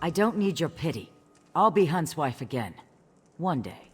I don't need your pity. I'll be Hunt's wife again. One day.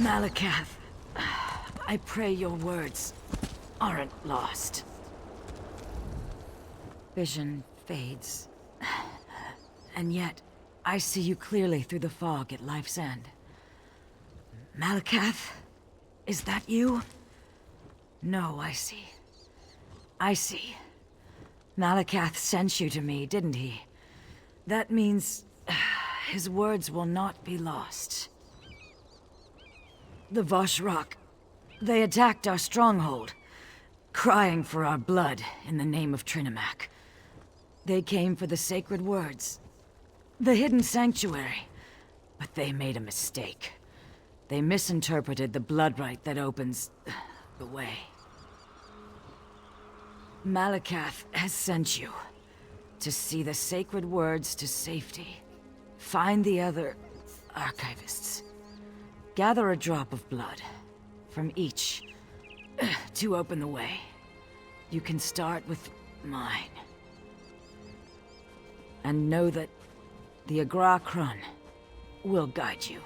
Malakath, I pray your words aren't lost. Vision fades. And yet, I see you clearly through the fog at life's end. Malakath? Is that you? No, I see. I see. Malakath sent you to me, didn't he? That means his words will not be lost. The Voshrak, they attacked our stronghold, crying for our blood in the name of Trinimac. They came for the sacred words, the hidden sanctuary, but they made a mistake. They misinterpreted the blood rite that opens the way. Malakath has sent you to see the sacred words to safety. Find the other archivists. Gather a drop of blood from each to open the way. You can start with mine. And know that the Agra Krun will guide you.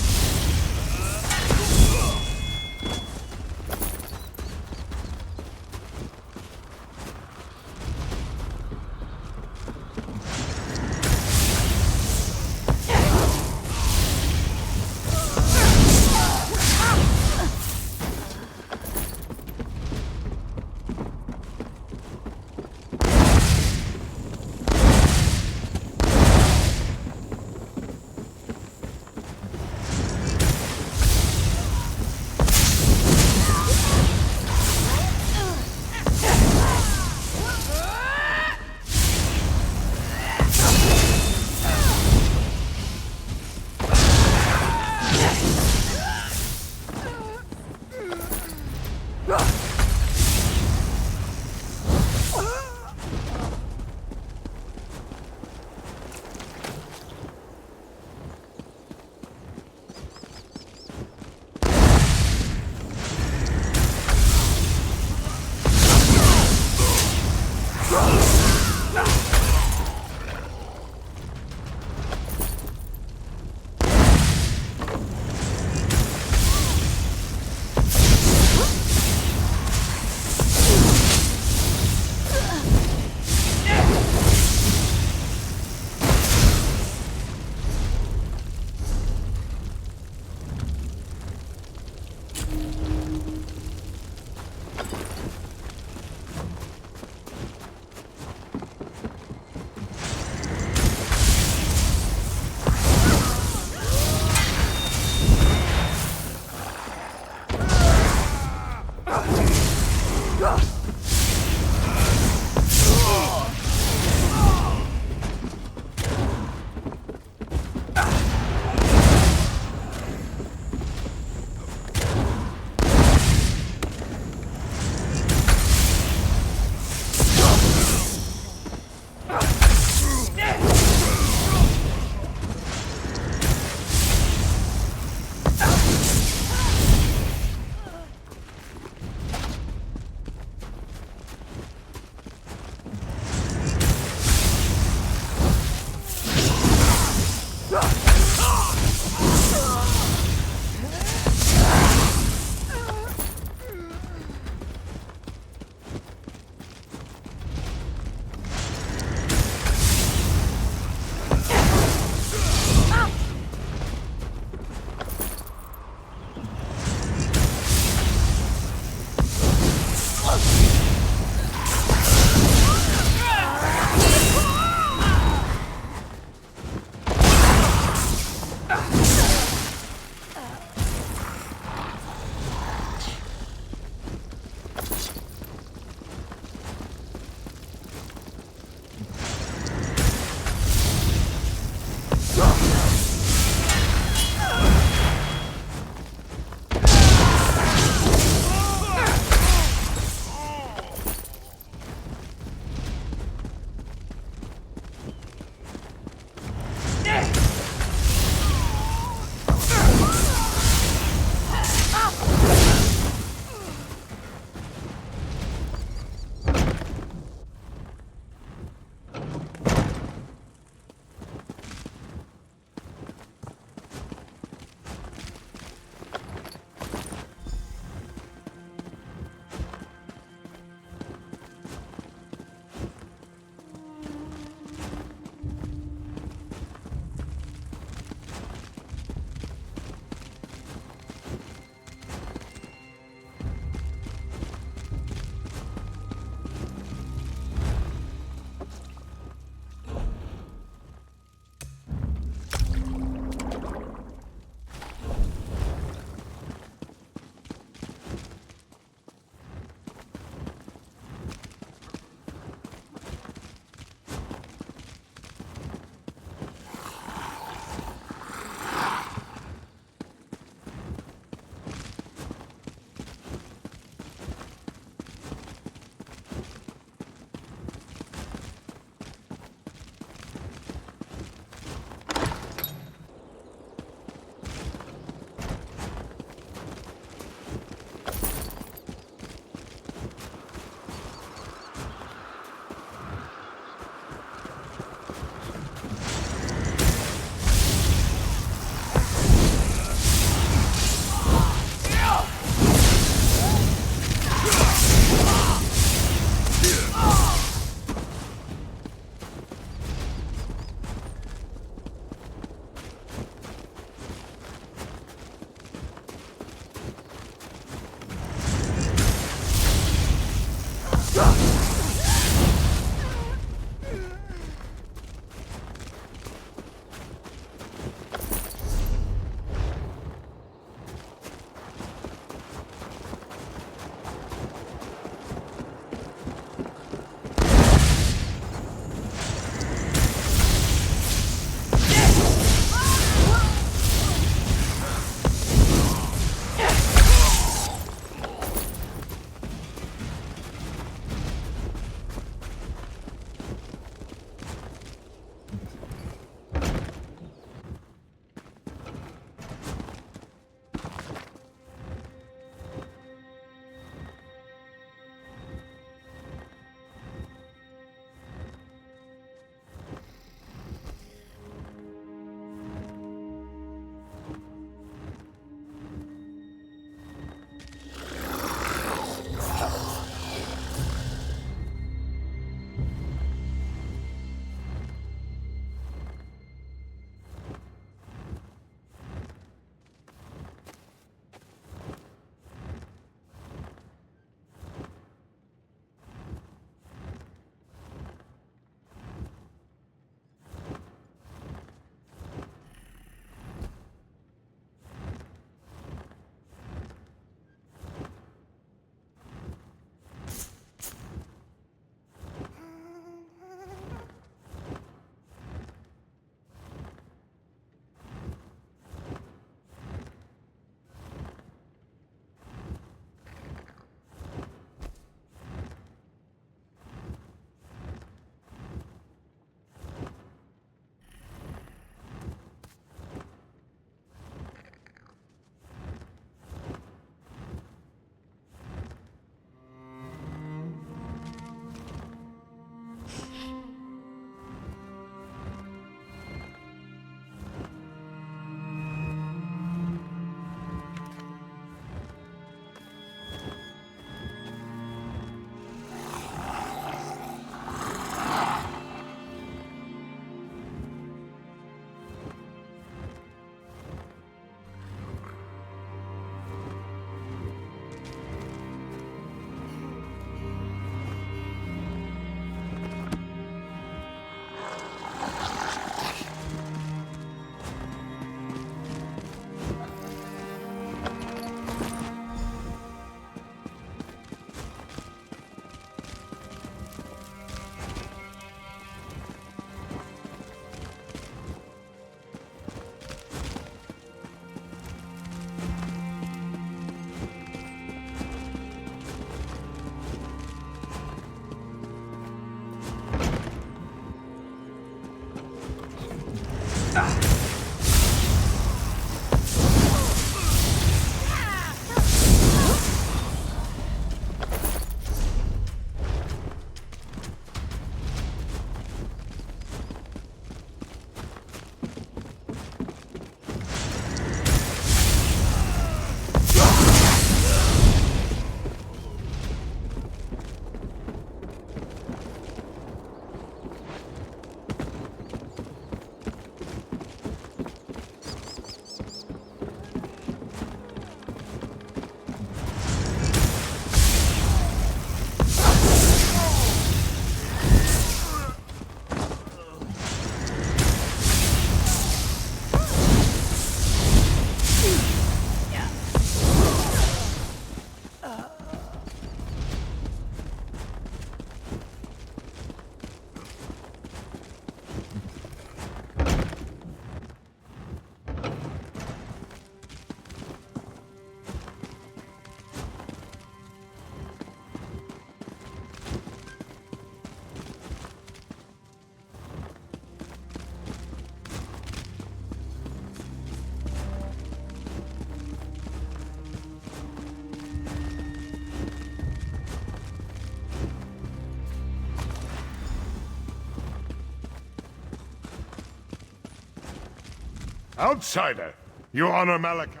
Outsider, you honor Malakath.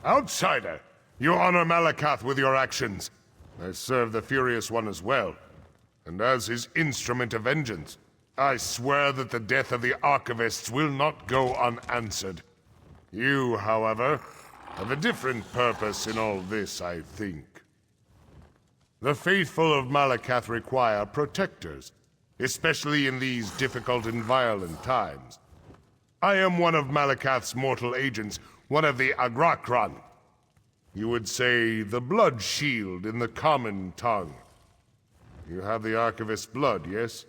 Outsider, you honor Malakath with your actions. I serve the Furious One as well, and as his instrument of vengeance, I swear that the death of the Archivists will not go unanswered. You, however, have a different purpose in all this, I think. The faithful of Malakath require protectors, especially in these difficult and violent times. I am one of Malakath's mortal agents, one of the Agrakran. You would say the Blood Shield in the common tongue. You have the Archivist's blood, yes?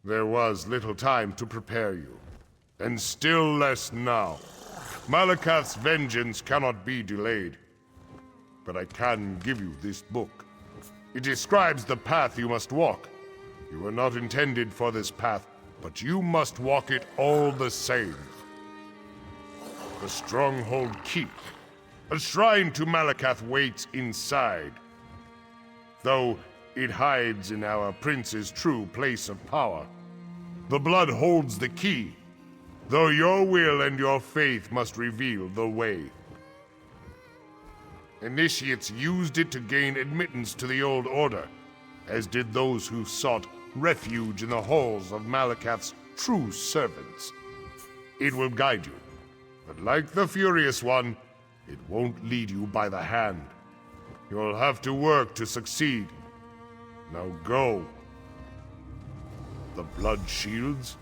There was little time to prepare you, and still less now. Malakath's vengeance cannot be delayed. But I can give you this book. It describes the path you must walk. You were not intended for this path, but you must walk it all the same. The Stronghold Keep. A shrine to Malakath waits inside. Though it hides in our prince's true place of power. The blood holds the key, though your will and your faith must reveal the way. Initiates used it to gain admittance to the Old Order, as did those who sought refuge in the halls of Malakath's true servants. It will guide you, but like the Furious One, it won't lead you by the hand. You'll have to work to succeed. Now go. The blood shields?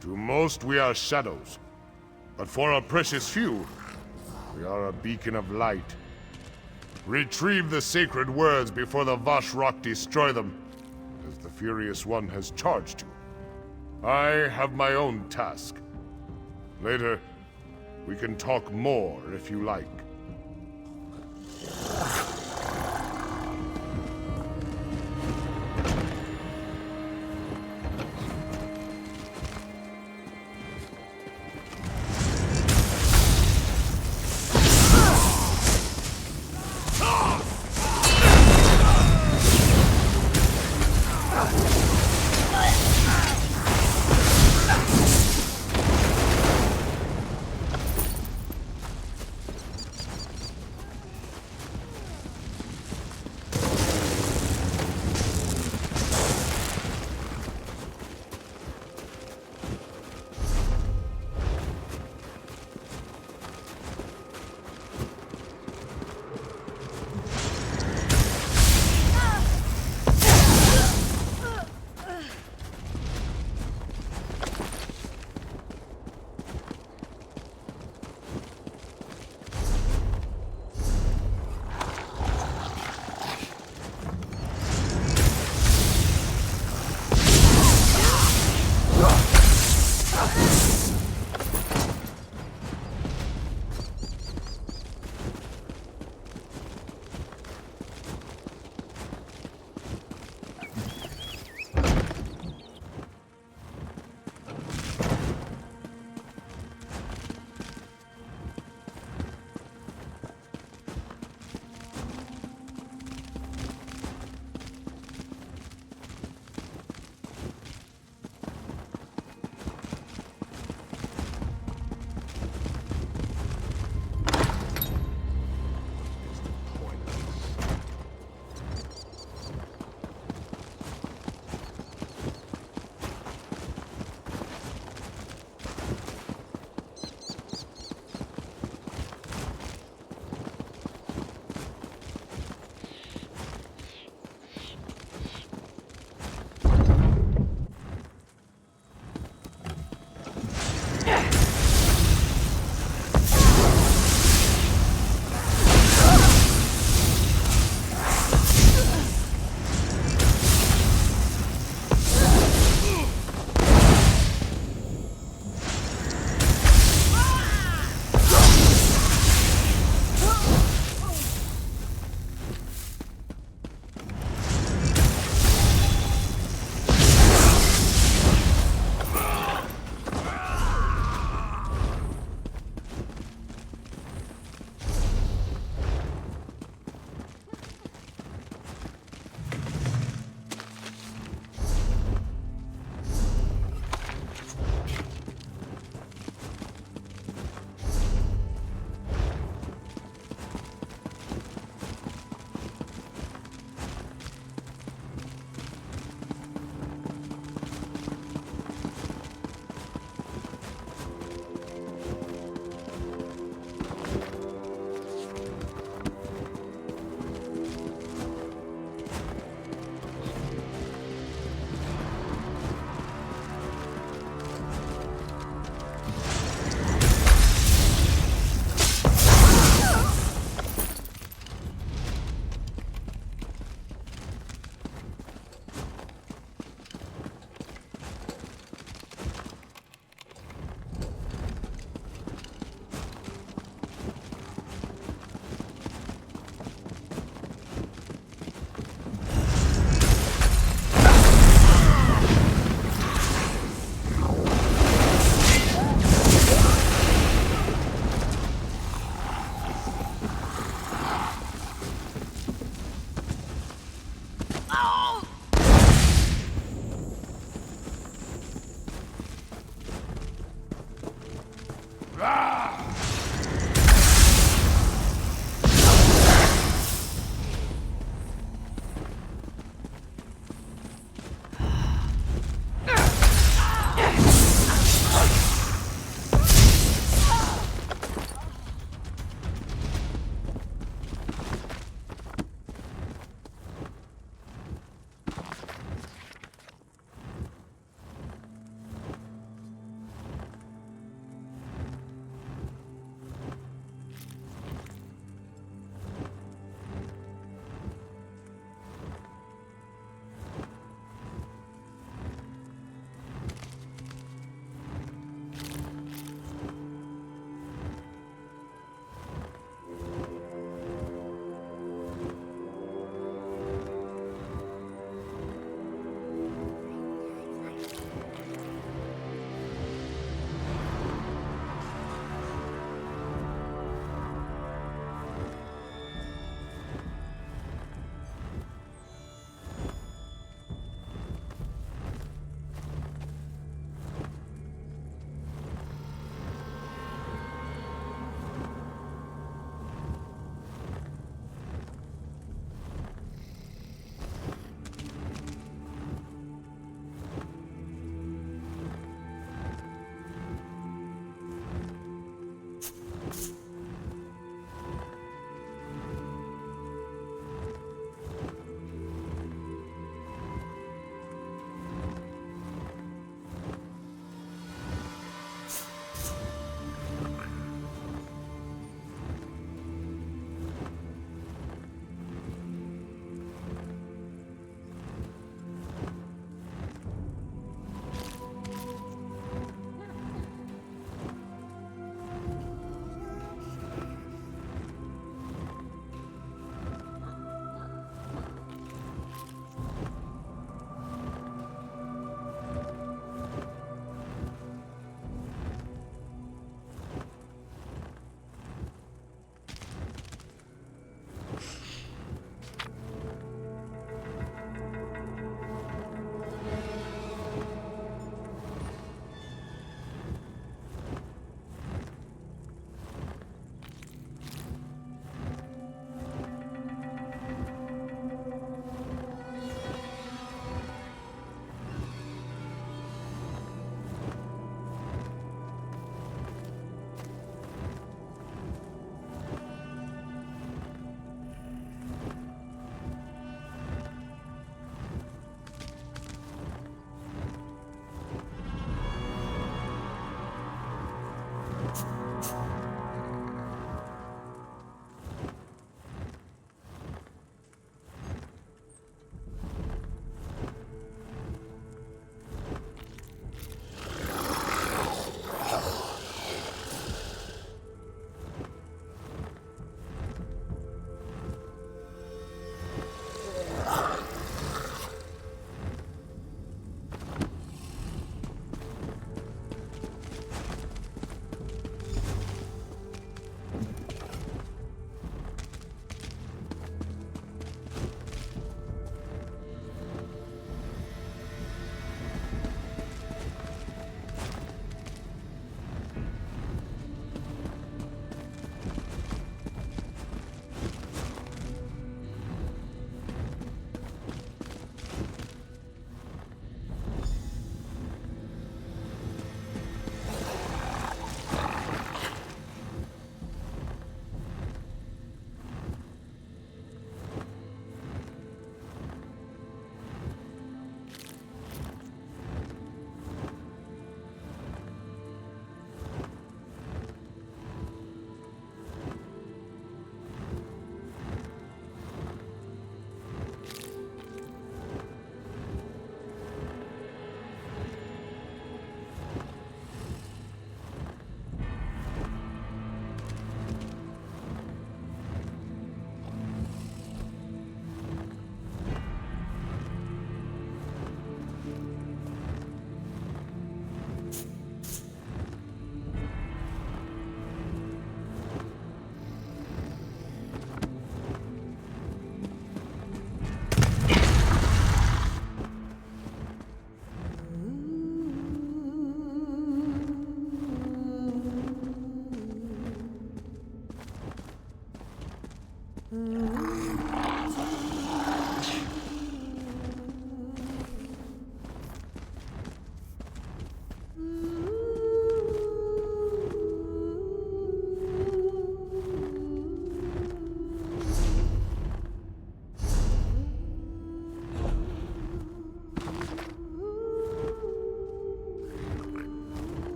To most we are shadows, but for a precious few, we are a beacon of light. Retrieve the sacred words before the Vashrok destroy them, as the Furious One has charged you. I have my own task. Later, we can talk more if you like.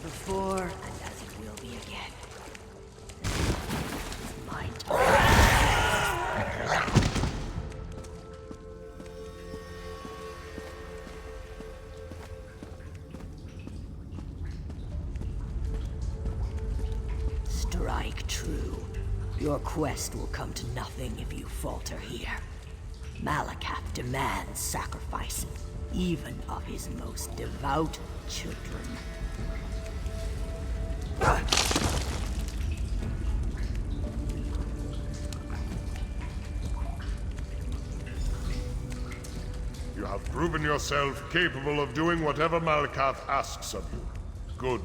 before, and as it will be again. It's my time. Strike true. Your quest will come to nothing if you falter here. Malakath demands sacrifice, even of his most devout children. You have proven yourself capable of doing whatever Malakath asks of you. Good.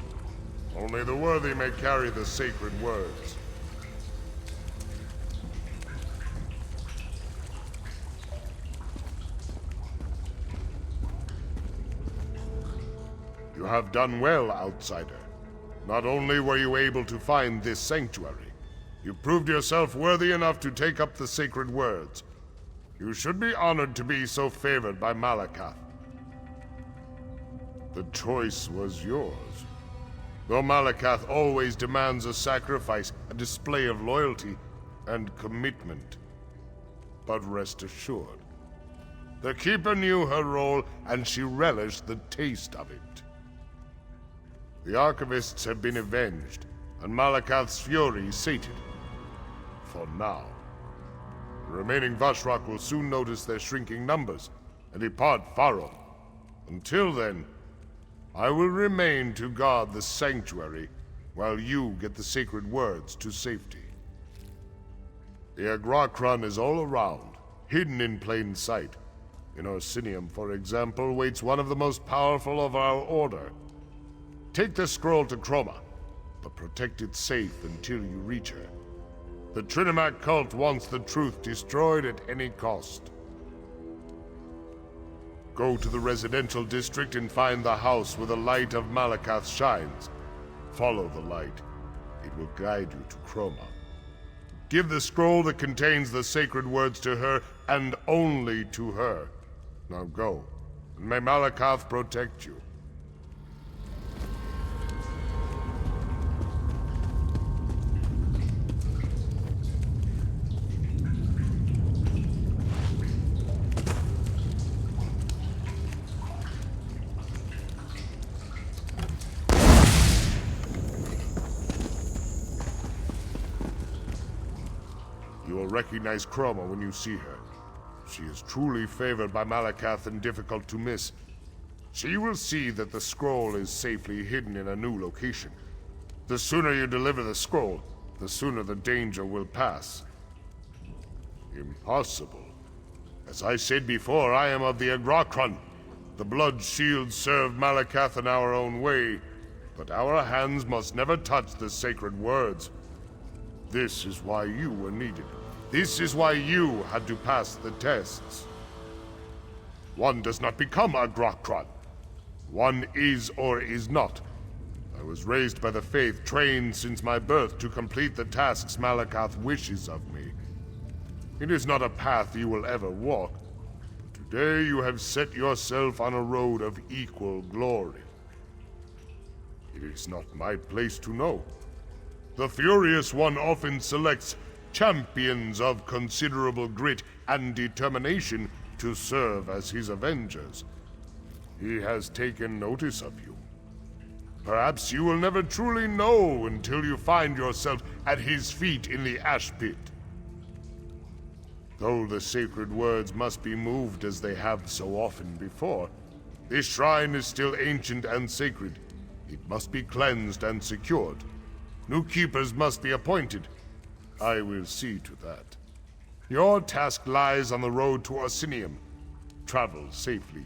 Only the worthy may carry the sacred words. You have done well, outsider. Not only were you able to find this sanctuary, you proved yourself worthy enough to take up the sacred words. You should be honored to be so favored by Malakath. The choice was yours. Though Malakath always demands a sacrifice, a display of loyalty and commitment. But rest assured, the Keeper knew her role and she relished the taste of it. The Archivists have been avenged, and Malakath's fury sated. For now. The remaining Vashrak will soon notice their shrinking numbers and depart Farum. Until then, I will remain to guard the sanctuary while you get the sacred words to safety. The Agrakron is all around, hidden in plain sight. In Orsinium, for example, waits one of the most powerful of our order. Take the scroll to Chroma, but protect it safe until you reach her. The Trinimac cult wants the truth destroyed at any cost. Go to the residential district and find the house where the light of Malakath shines. Follow the light. It will guide you to Chroma. Give the scroll that contains the sacred words to her, and only to her. Now go, and may Malakath protect you. You will recognize Chroma when you see her. She is truly favored by Malakath and difficult to miss. She will see that the scroll is safely hidden in a new location. The sooner you deliver the scroll, the sooner the danger will pass. Impossible. As I said before, I am of the Agrakron. The blood shields serve Malakath in our own way, but our hands must never touch the sacred words. This is why you were needed. This is why you had to pass the tests. One does not become a Agrakron. One is or is not. I was raised by the faith, trained since my birth to complete the tasks Malakath wishes of me. It is not a path you will ever walk, but today you have set yourself on a road of equal glory. It is not my place to know. The Furious One often selects champions of considerable grit and determination to serve as his avengers. He has taken notice of you. Perhaps you will never truly know until you find yourself at his feet in the ash pit. Though the sacred words must be moved as they have so often before, this shrine is still ancient and sacred. It must be cleansed and secured. New keepers must be appointed. I will see to that. Your task lies on the road to Orsinium. Travel safely.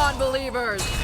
non-believers!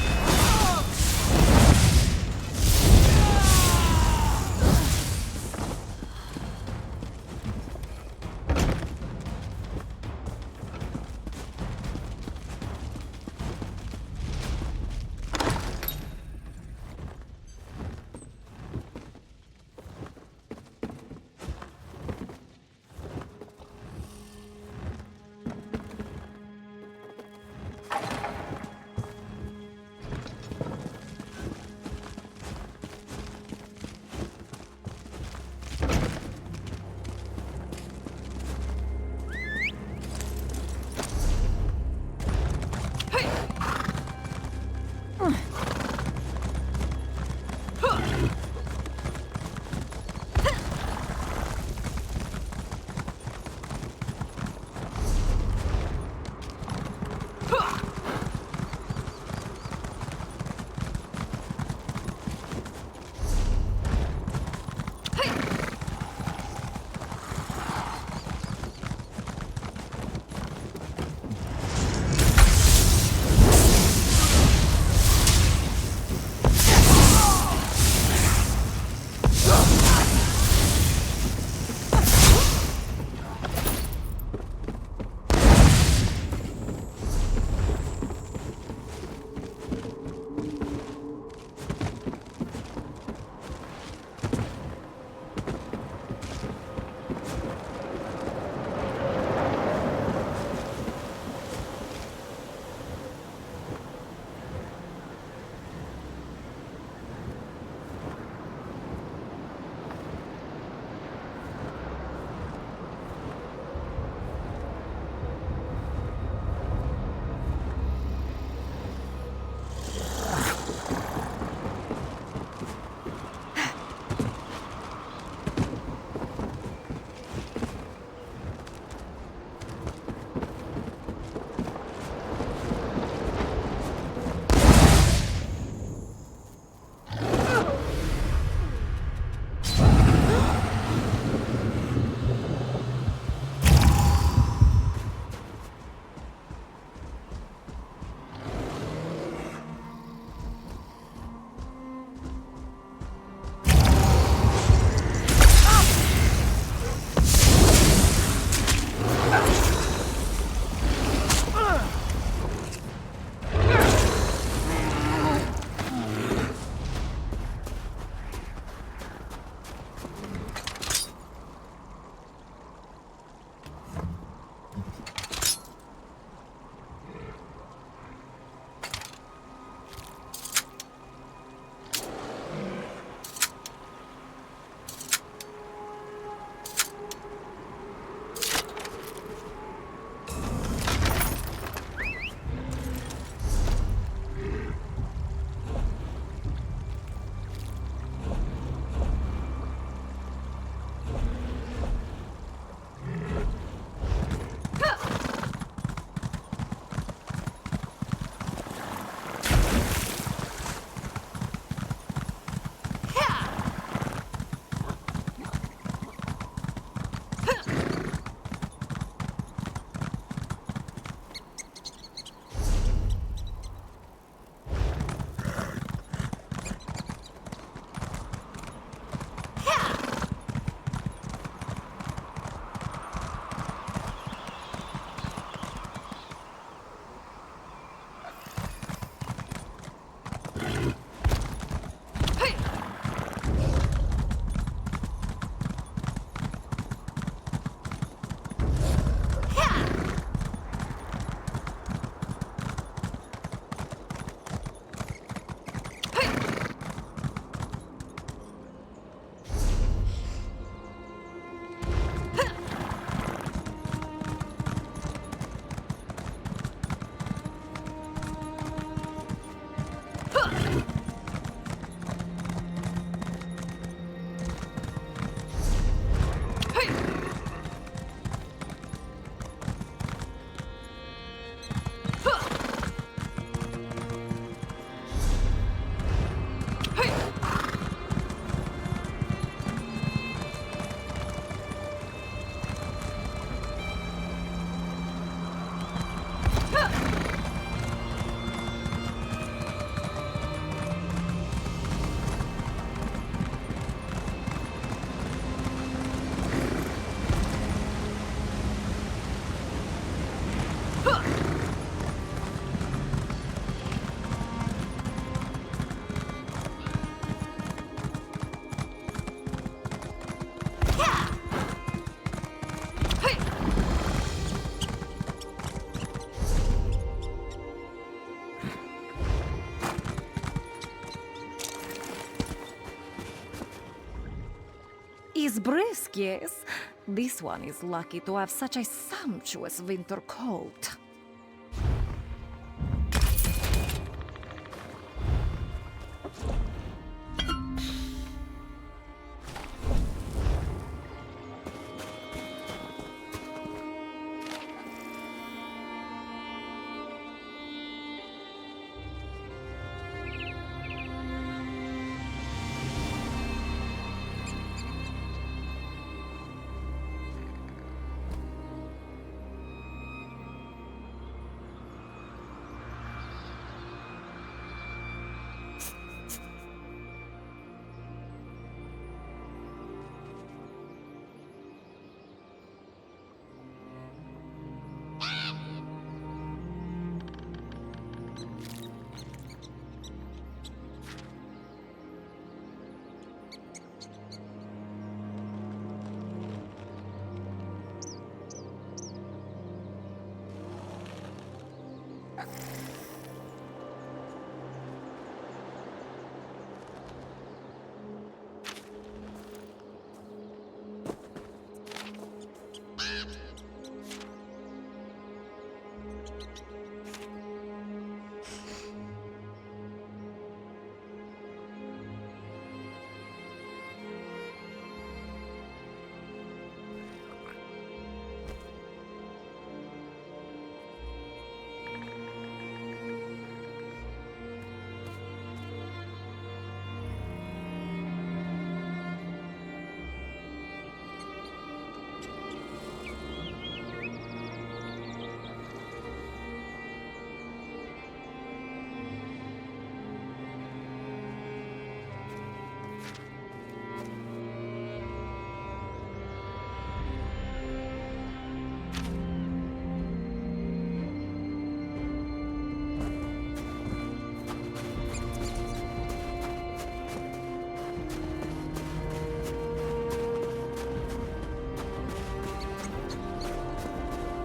Is brisk, yes. This one is lucky to have such a sumptuous winter coat.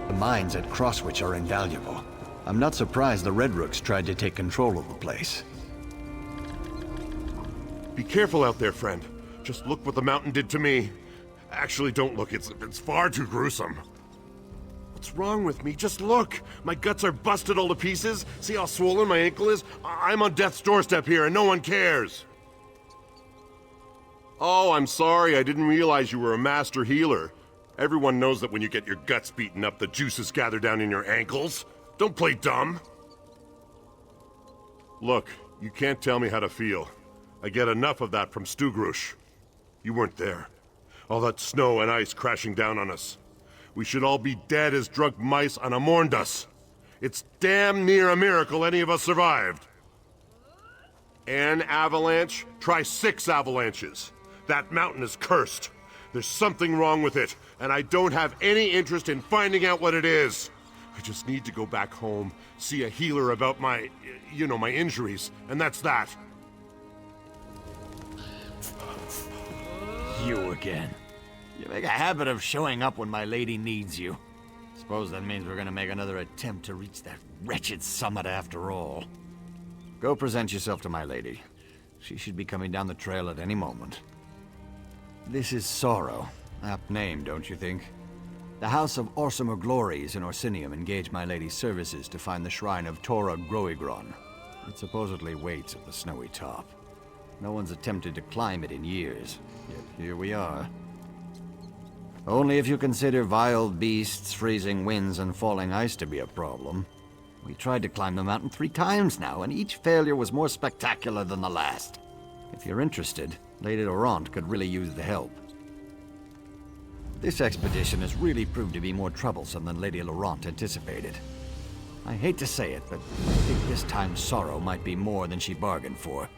The mines at Crosswich are invaluable. I'm not surprised the Red Rooks tried to take control of the place. Be careful out there, friend. Just look what the mountain did to me. Actually, don't look. It's far too gruesome. What's wrong with me? Just look! My guts are busted all to pieces. See how swollen my ankle is? I'm on death's doorstep here, and no one cares. Oh, I'm sorry. I didn't realize you were a master healer. Everyone knows that when you get your guts beaten up, the juices gather down in your ankles. Don't play dumb. Look, you can't tell me how to feel. I get enough of that from Stugrush. You weren't there. All that snow and ice crashing down on us. We should all be dead as drunk mice on a Morndas. It's damn near a miracle any of us survived. An avalanche? Try 6 avalanches. That mountain is cursed. There's something wrong with it, and I don't have any interest in finding out what it is. I just need to go back home, see a healer about my injuries, and that's that. You again. You make a habit of showing up when my lady needs you. Suppose that means we're gonna make another attempt to reach that wretched summit after all. Go present yourself to my lady. She should be coming down the trail at any moment. This is Sorrow. Apt name, don't you think? The House of Orsimer Glories in Orsinium engaged my lady's services to find the shrine of Tora Groigron. It supposedly waits at the snowy top. No one's attempted to climb it in years, yet here we are. Only if you consider wild beasts, freezing winds, and falling ice to be a problem. We tried to climb the mountain 3 times now, and each failure was more spectacular than the last. If you're interested, Lady Laurent could really use the help. This expedition has really proved to be more troublesome than Lady Laurent anticipated. I hate to say it, but I think this time Sorrow might be more than she bargained for.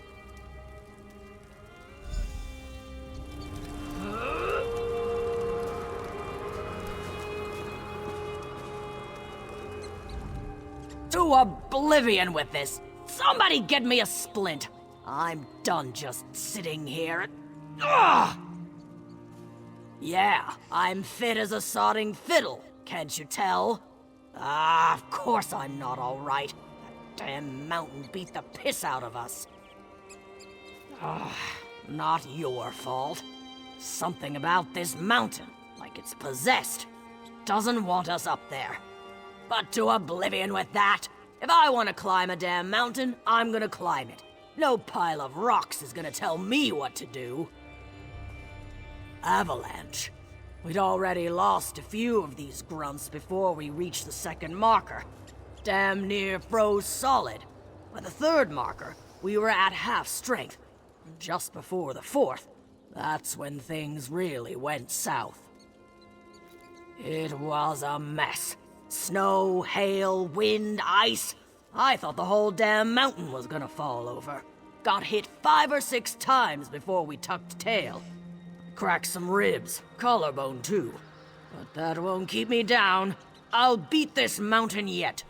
To oblivion with this! Somebody get me a splint! I'm done just sitting here. Ugh! Yeah, I'm fit as a sodding fiddle, can't you tell? Ah, of course I'm not alright. That damn mountain beat the piss out of us. Not your fault. Something about this mountain, like it's possessed, doesn't want us up there. But to oblivion with that! If I want to climb a damn mountain, I'm gonna climb it. No pile of rocks is gonna tell me what to do. Avalanche. We'd already lost a few of these grunts before we reached the second marker. Damn near froze solid. By the third marker, we were at half strength. Just before the fourth, that's when things really went south. It was a mess. Snow, hail, wind, ice. I thought the whole damn mountain was gonna fall over. Got hit 5 or 6 times before we tucked tail. Cracked some ribs, collarbone too. But that won't keep me down. I'll beat this mountain yet.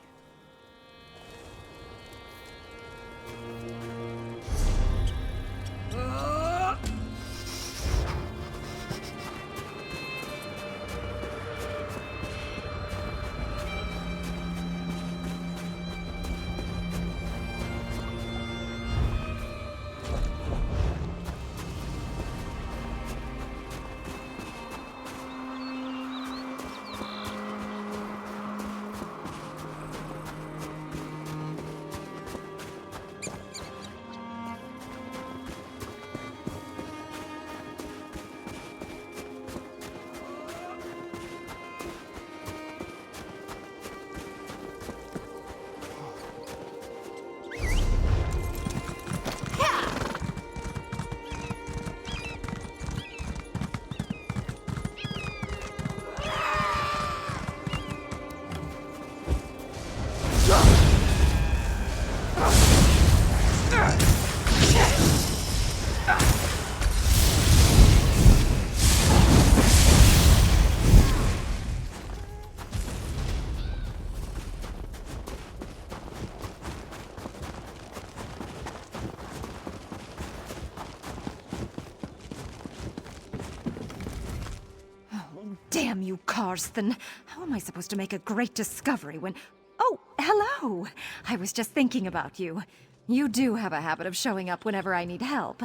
Damn you, Karsten. How am I supposed to make a great discovery when... Oh, hello! I was just thinking about you. You do have a habit of showing up whenever I need help.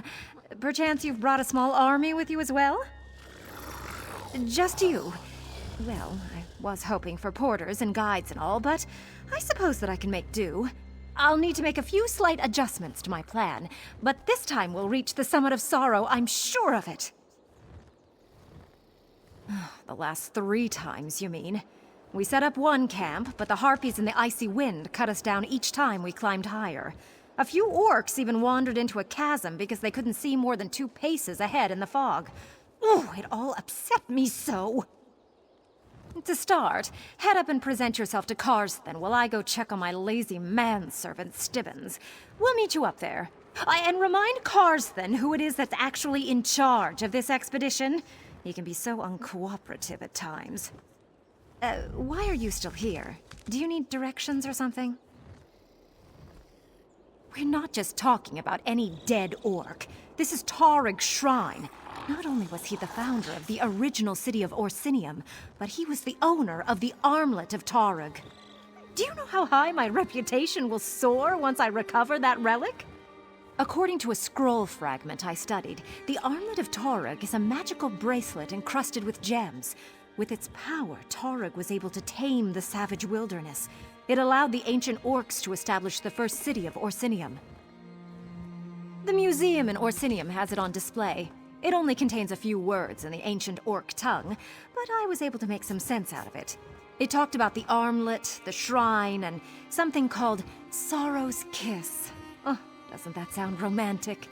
Perchance you've brought a small army with you as well? Just you. Well, I was hoping for porters and guides and all, but I suppose that I can make do. I'll need to make a few slight adjustments to my plan, but this time we'll reach the Summit of Sorrow, I'm sure of it. The last 3 times, you mean? We set up one camp, but the harpies in the icy wind cut us down each time we climbed higher. A few orcs even wandered into a chasm because they couldn't see more than 2 paces ahead in the fog. Ooh, it all upset me so! To start, head up and present yourself to Karsten while I go check on my lazy manservant Stibbins. We'll meet you up there. And remind Karsten who it is that's actually in charge of this expedition. He can be so uncooperative at times. Why are you still here? Do you need directions or something? We're not just talking about any dead orc. This is Taurig's shrine. Not only was he the founder of the original city of Orsinium, but he was the owner of the armlet of Taurig. Do you know how high my reputation will soar once I recover that relic? According to a scroll fragment I studied, the Armlet of Taurig is a magical bracelet encrusted with gems. With its power, Taurig was able to tame the savage wilderness. It allowed the ancient orcs to establish the first city of Orsinium. The museum in Orsinium has it on display. It only contains a few words in the ancient orc tongue, but I was able to make some sense out of it. It talked about the armlet, the shrine, and something called Sorrow's Kiss. Oh, doesn't that sound romantic?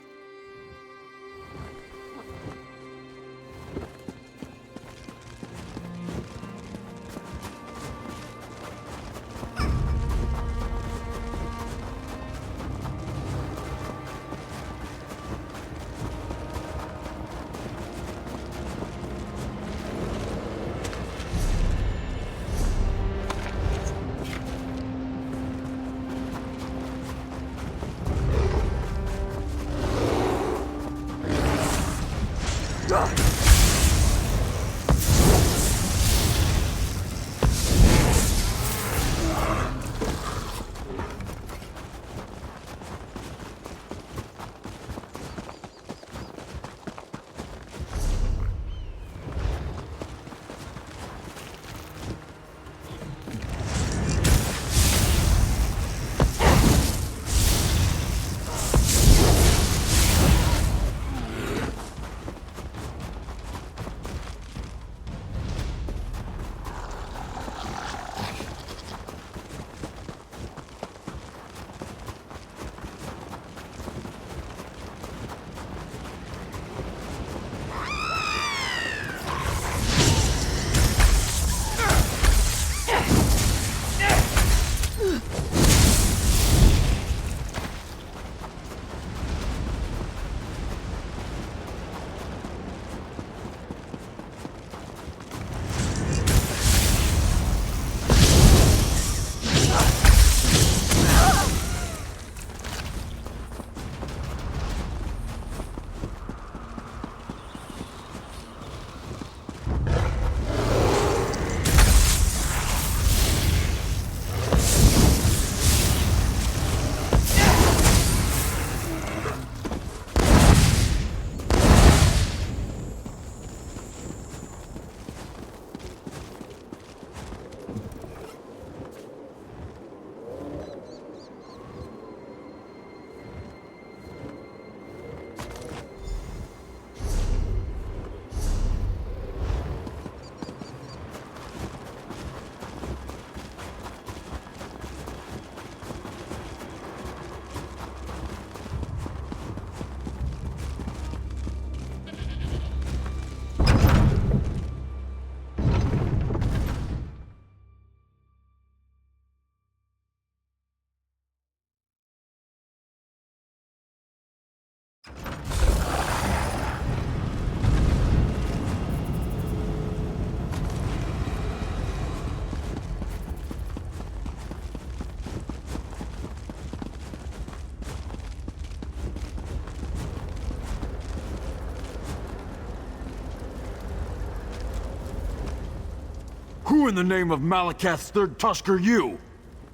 Who in the name of Malakath's third tusk are you?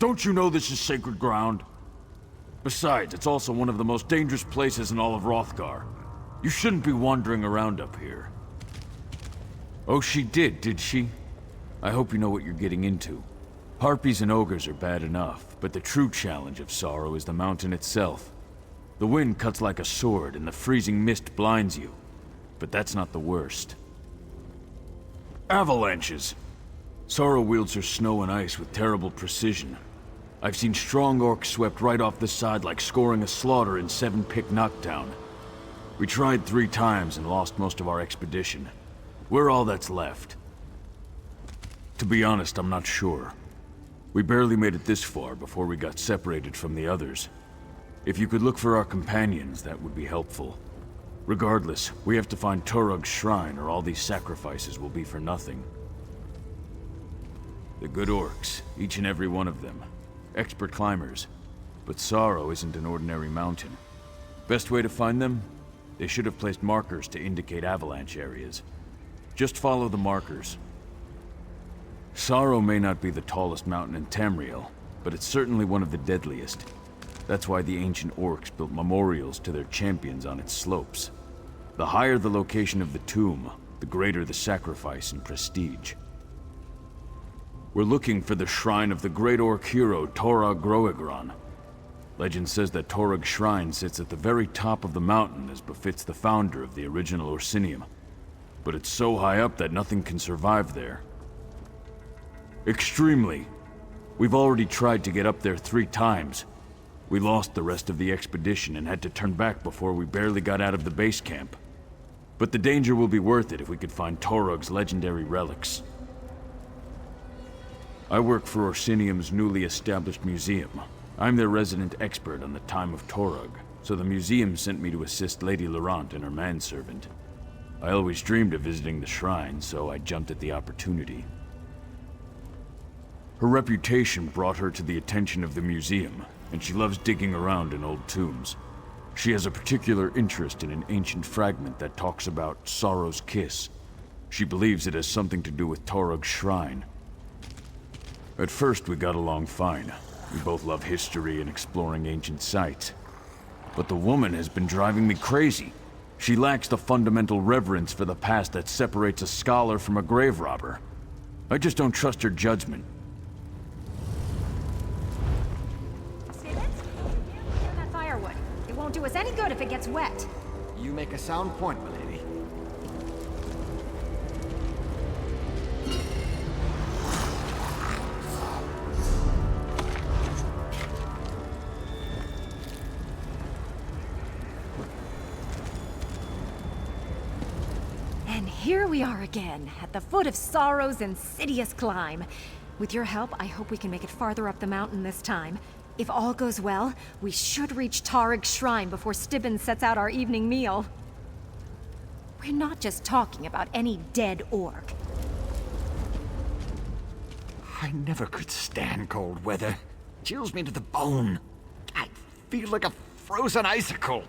Don't you know this is sacred ground? Besides, it's also one of the most dangerous places in all of Hrothgar. You shouldn't be wandering around up here. Oh, she did she? I hope you know what you're getting into. Harpies and ogres are bad enough, but the true challenge of sorrow is the mountain itself. The wind cuts like a sword, and the freezing mist blinds you. But that's not the worst. Avalanches! Sorrow wields her snow and ice with terrible precision. I've seen strong orcs swept right off the side like scoring a slaughter in 7-pick knockdown. We tried 3 times and lost most of our expedition. We're all that's left. To be honest, I'm not sure. We barely made it this far before we got separated from the others. If you could look for our companions, that would be helpful. Regardless, we have to find Torug's shrine or all these sacrifices will be for nothing. The good orcs, each and every one of them. Expert climbers. But Sorrow isn't an ordinary mountain. Best way to find them? They should have placed markers to indicate avalanche areas. Just follow the markers. Sorrow may not be the tallest mountain in Tamriel, but it's certainly one of the deadliest. That's why the ancient orcs built memorials to their champions on its slopes. The higher the location of the tomb, the greater the sacrifice and prestige. We're looking for the shrine of the great orc hero Torug Groegron. Legend says that Torug's shrine sits at the very top of the mountain as befits the founder of the original Orsinium. But it's so high up that nothing can survive there. Extremely. We've already tried to get up there 3 times. We lost the rest of the expedition and had to turn back before we barely got out of the base camp. But the danger will be worth it if we could find Torug's legendary relics. I work for Orsinium's newly established museum. I'm their resident expert on the time of Torug, so the museum sent me to assist Lady Laurent and her manservant. I always dreamed of visiting the shrine, so I jumped at the opportunity. Her reputation brought her to the attention of the museum, and she loves digging around in old tombs. She has a particular interest in an ancient fragment that talks about Sorrow's kiss. She believes it has something to do with Torug's shrine. At first, we got along fine. We both love history and exploring ancient sites. But the woman has been driving me crazy. She lacks the fundamental reverence for the past that separates a scholar from a grave robber. I just don't trust her judgment. Stibbins? Get that firewood. It won't do us any good if it gets wet. You make a sound point, my lady. And here we are again, at the foot of Sorrow's insidious climb. With your help, I hope we can make it farther up the mountain this time. If all goes well, we should reach Torug's shrine before Stibbins sets out our evening meal. We're not just talking about any dead orc. I never could stand cold weather. Chills me to the bone. I feel like a frozen icicle.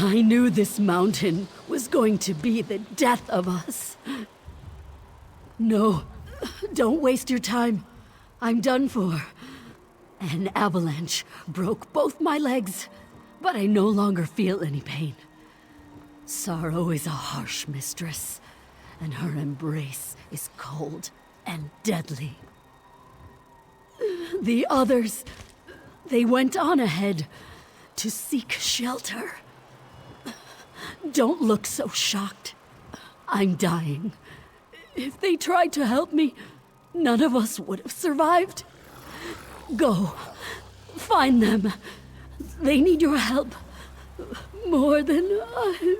I knew this mountain was going to be the death of us. No, don't waste your time. I'm done for. An avalanche broke both my legs, but I no longer feel any pain. Sorrow is a harsh mistress, and her embrace is cold and deadly. The others, they went on ahead to seek shelter. Don't look so shocked. I'm dying. If they tried to help me, none of us would have survived. Go. Find them. They need your help. More than I...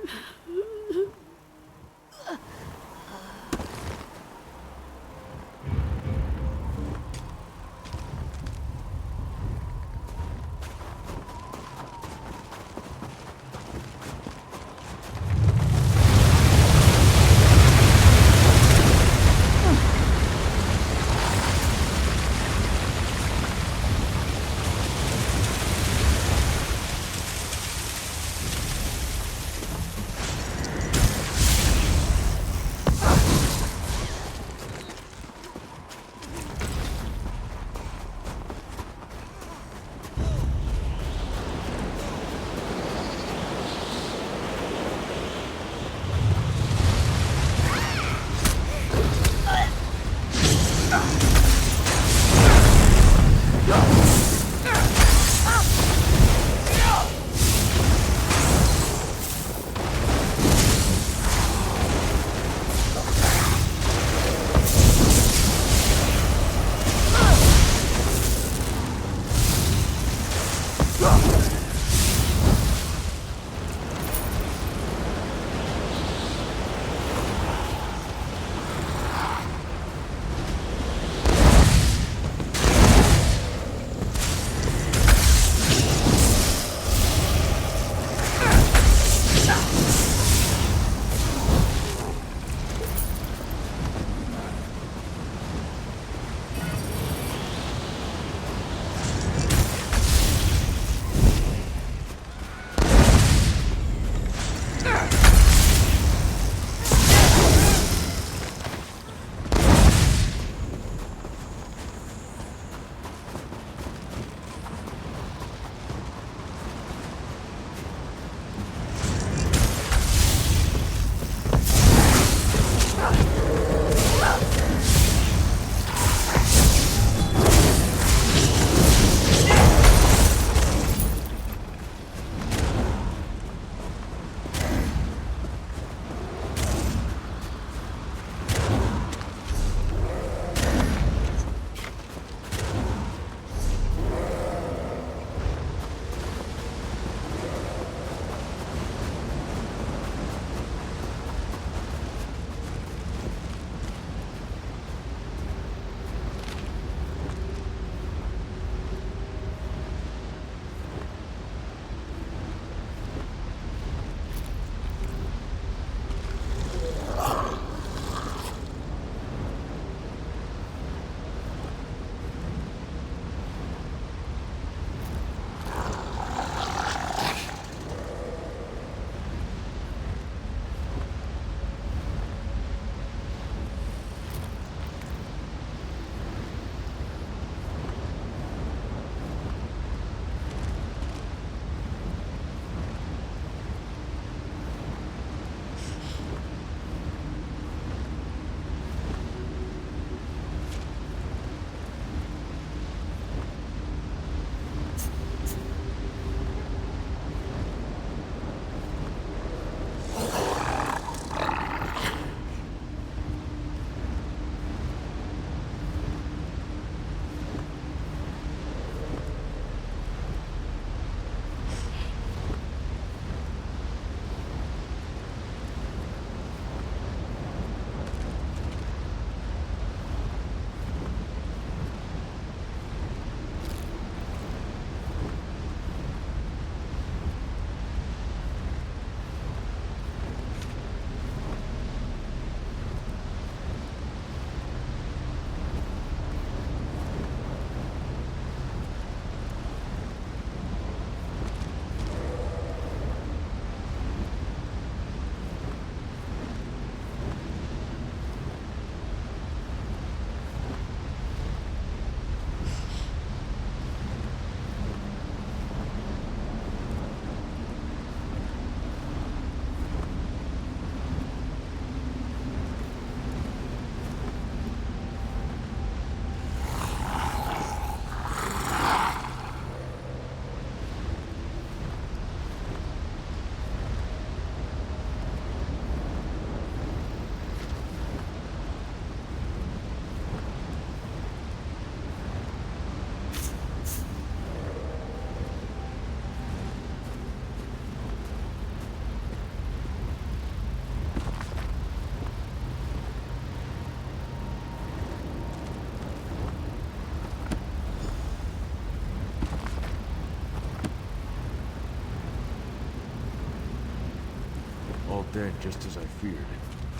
dead, just as I feared.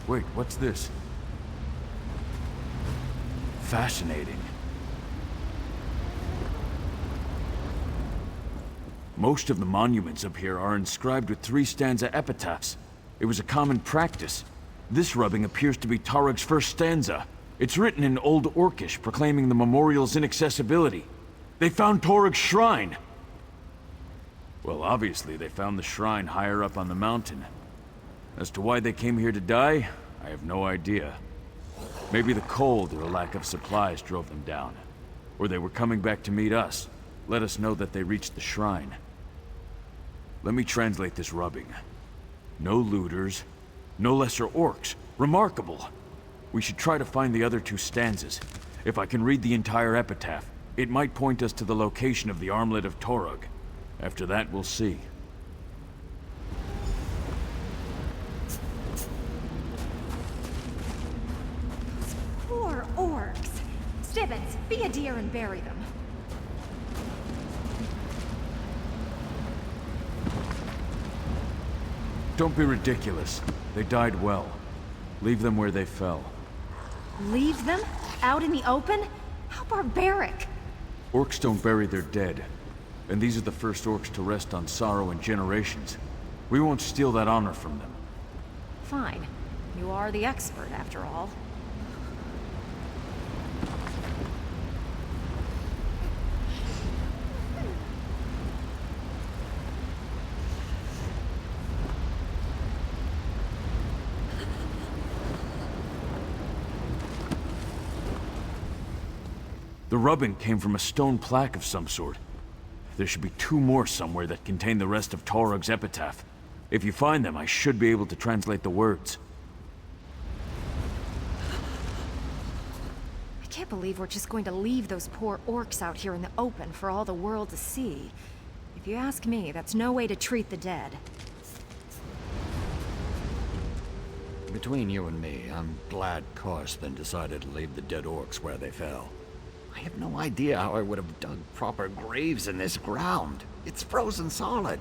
Wait, what's this? Fascinating. Most of the monuments up here are inscribed with 3-stanza epitaphs. It was a common practice. This rubbing appears to be Tarug's first stanza. It's written in Old Orcish, proclaiming the memorial's inaccessibility. They found Tarug's shrine! Well, obviously they found the shrine higher up on the mountain. As to why they came here to die, I have no idea. Maybe the cold or a lack of supplies drove them down. Or they were coming back to meet us. Let us know that they reached the shrine. Let me translate this rubbing. No looters, no lesser orcs. Remarkable! We should try to find the other 2 stanzas. If I can read the entire epitaph, it might point us to the location of the armlet of Torug. After that, we'll see. Poor orcs. Stibbons, be a dear and bury them. Don't be ridiculous. They died well. Leave them where they fell. Leave them? Out in the open? How barbaric! Orcs don't bury their dead. And these are the first orcs to rest on Sorrow in generations. We won't steal that honor from them. Fine. You are the expert, after all. The rubbing came from a stone plaque of some sort. There should be 2 more somewhere that contain the rest of Torug's epitaph. If you find them, I should be able to translate the words. I can't believe we're just going to leave those poor orcs out here in the open for all the world to see. If you ask me, that's no way to treat the dead. Between you and me, I'm glad Karsten decided to leave the dead orcs where they fell. I have no idea how I would have dug proper graves in this ground. It's frozen solid.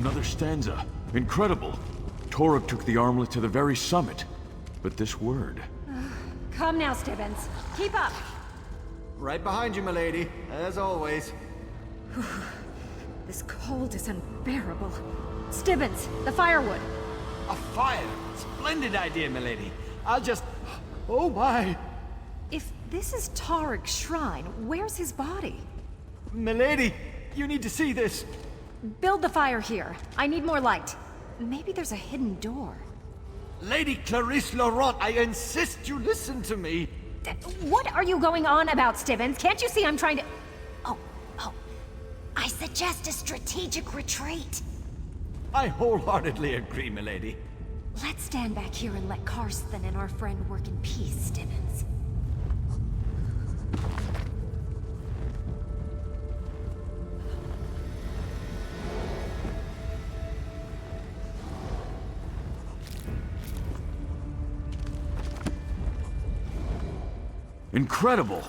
Another stanza. Incredible. Torug took the armlet to the very summit. But this word... Come now, Stibbins. Keep up. Right behind you, milady, as always. This cold is unbearable. Stibbins, the firewood. A fire! Splendid idea, milady. I'll just... Oh my! If this is Torug's shrine, where's his body? Milady, you need to see this. Build the fire here. I need more light. Maybe there's a hidden door. Lady Clarisse Laurent, I insist you listen to me. What are you going on about, Stibbins? Can't you see I'm trying to... Oh. I suggest a strategic retreat. I wholeheartedly agree, milady. Let's stand back here and let Karsten and our friend work in peace, Stibbins. Incredible!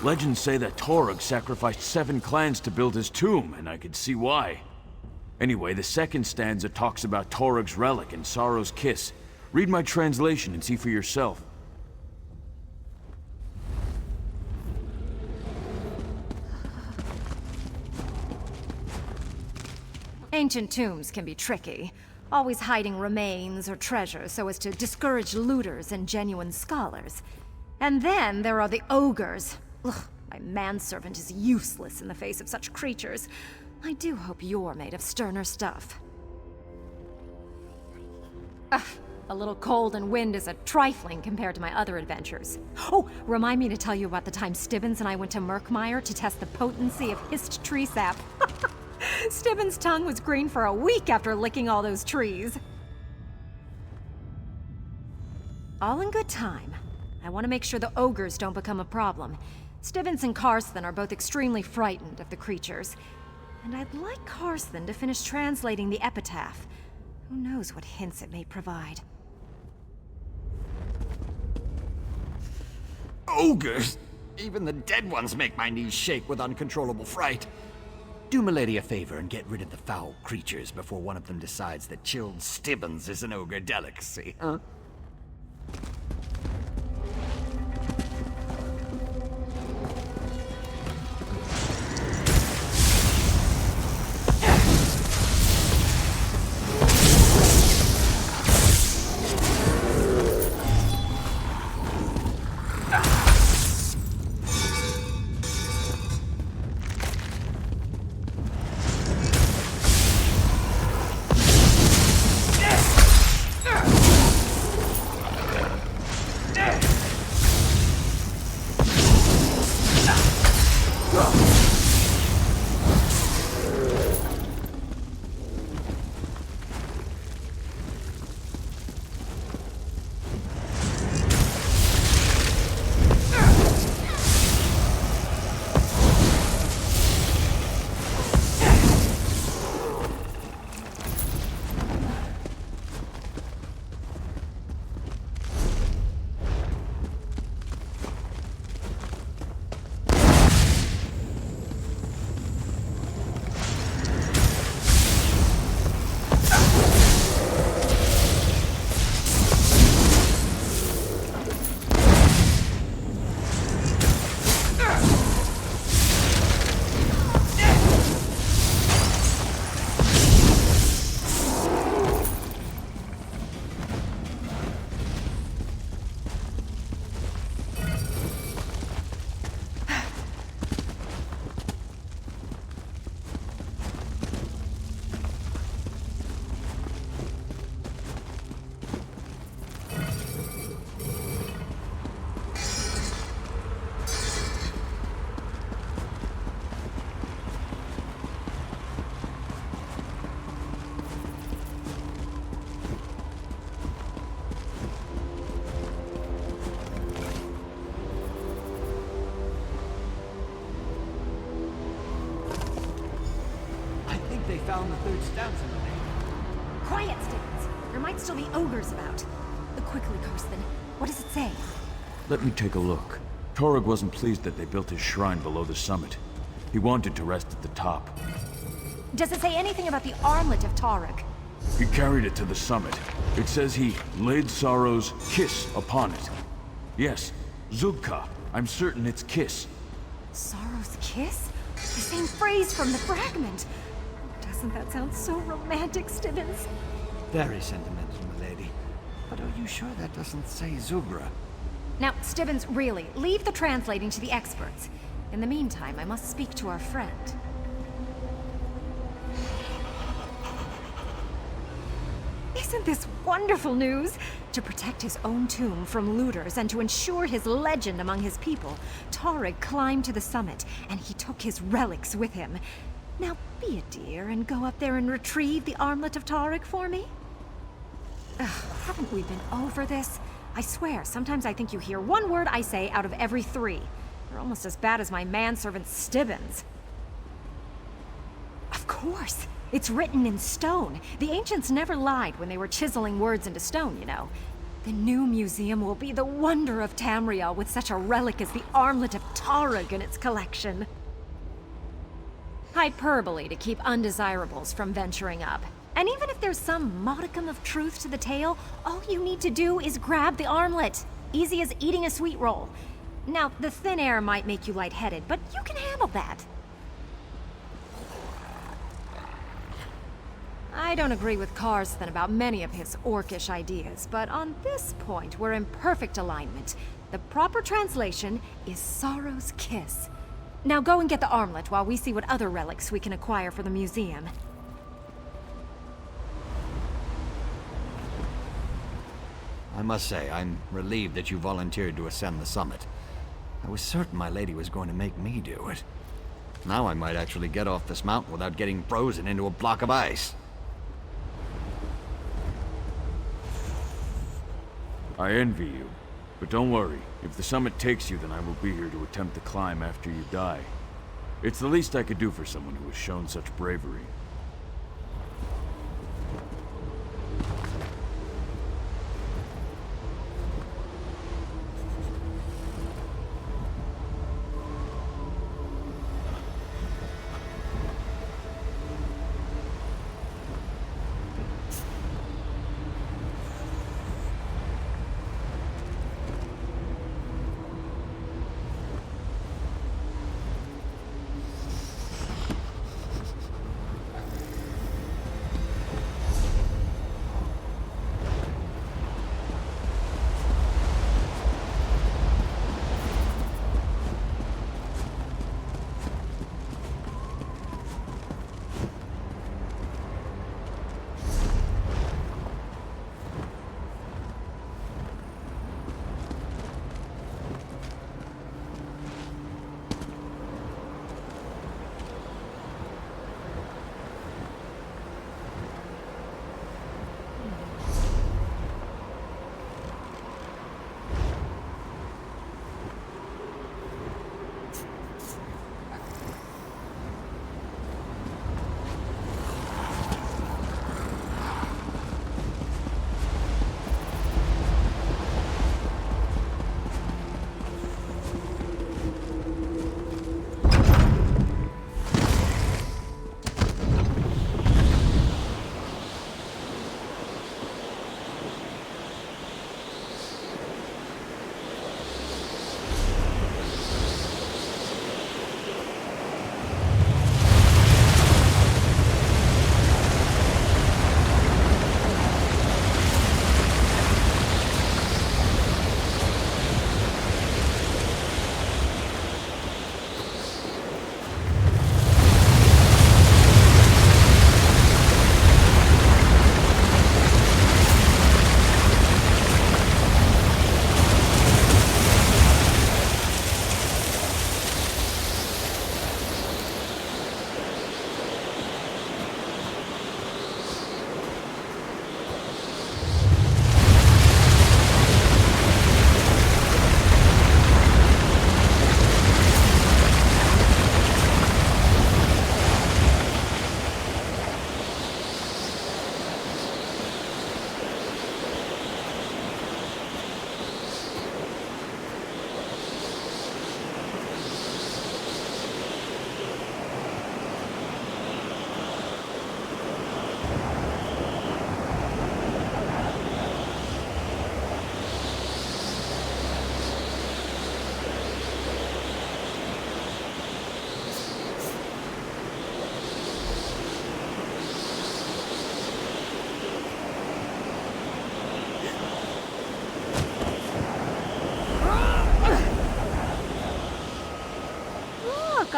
Legends say that Torug sacrificed 7 clans to build his tomb, and I could see why. Anyway, the second stanza talks about Torug's relic and Sorrow's kiss. Read my translation and see for yourself. Ancient tombs can be tricky, always hiding remains or treasure so as to discourage looters and genuine scholars. And then there are the ogres. Ugh, my manservant is useless in the face of such creatures. I do hope you're made of sterner stuff. A little cold and wind is a trifling compared to my other adventures. Oh, remind me to tell you about the time Stibbins and I went to Murkmire to test the potency of hissed tree sap. Stibbins' tongue was green for a week after licking all those trees. All in good time. I want to make sure the ogres don't become a problem. Stibbins and Karsten are both extremely frightened of the creatures. And I'd like Karsten to finish translating the epitaph. Who knows what hints it may provide. Ogres! Even the dead ones make my knees shake with uncontrollable fright. Do milady a favor and get rid of the foul creatures before one of them decides that chilled Stibbins is an ogre delicacy, huh? They found the third stanza today. Quiet, Stibbins. There might still be ogres about. Quickly, Karsten. What does it say? Let me take a look. Torug wasn't pleased that they built his shrine below the summit. He wanted to rest at the top. Does it say anything about the armlet of Tarek? He carried it to the summit. It says he laid Sorrow's kiss upon it. Yes, Zugka. I'm certain it's kiss. Sorrow's kiss? The same phrase from the fragment. Doesn't that sound so romantic, Stibbons? Very sentimental, milady. But are you sure that doesn't say Zugra? Now, Stibbons, really, leave the translating to the experts. In the meantime, I must speak to our friend. Isn't this wonderful news? To protect his own tomb from looters and to ensure his legend among his people, Tarek climbed to the summit, and he took his relics with him. Now, be a dear and go up there and retrieve the armlet of Tarek for me. Ugh, haven't we been over this? I swear, sometimes I think you hear one word I say out of every 3. You're almost as bad as my manservant Stibbons. Of course! It's written in stone. The ancients never lied when they were chiseling words into stone, you know. The new museum will be the wonder of Tamriel with such a relic as the armlet of Tarek in its collection. Hyperbole to keep undesirables from venturing up. And even if there's some modicum of truth to the tale, all you need to do is grab the armlet. Easy as eating a sweet roll. Now, the thin air might make you lightheaded, but you can handle that. I don't agree with Karsten about many of his orcish ideas, but on this point, we're in perfect alignment. The proper translation is Sorrow's Kiss. Now go and get the armlet while we see what other relics we can acquire for the museum. I must say, I'm relieved that you volunteered to ascend the summit. I was certain my lady was going to make me do it. Now I might actually get off this mountain without getting frozen into a block of ice. I envy you. But don't worry. If the summit takes you, then I will be here to attempt the climb after you die. It's the least I could do for someone who has shown such bravery.